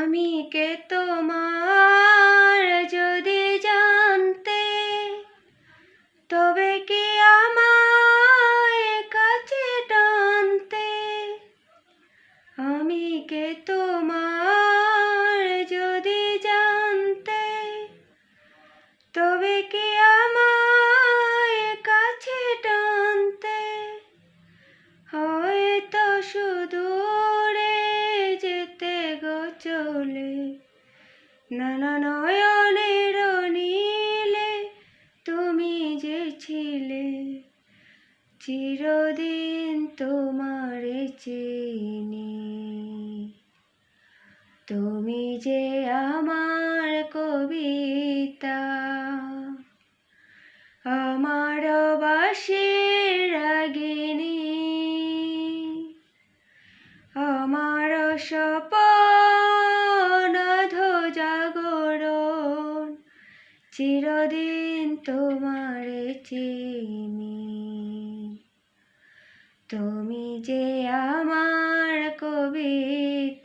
আমি কে তোমার যদি জানতে, তবে কি আমায় কাছে টানতে। আমি কে তোমার যদি জানতে, তবে কি আমায় কাছে টানতে। হয়তো সুদূরে যেতে গো চলে, নানা নয়নের নীলে তুমি যে ছিলে। চিরদিন তোমারে চিনি, তুমি যে আমার কবিতা, আমার বাঁশির রাগিনী, আমার স্বপন জাগরণ। চিরদিন তোমারে চিনি, তুমি যে আমার কবিতা।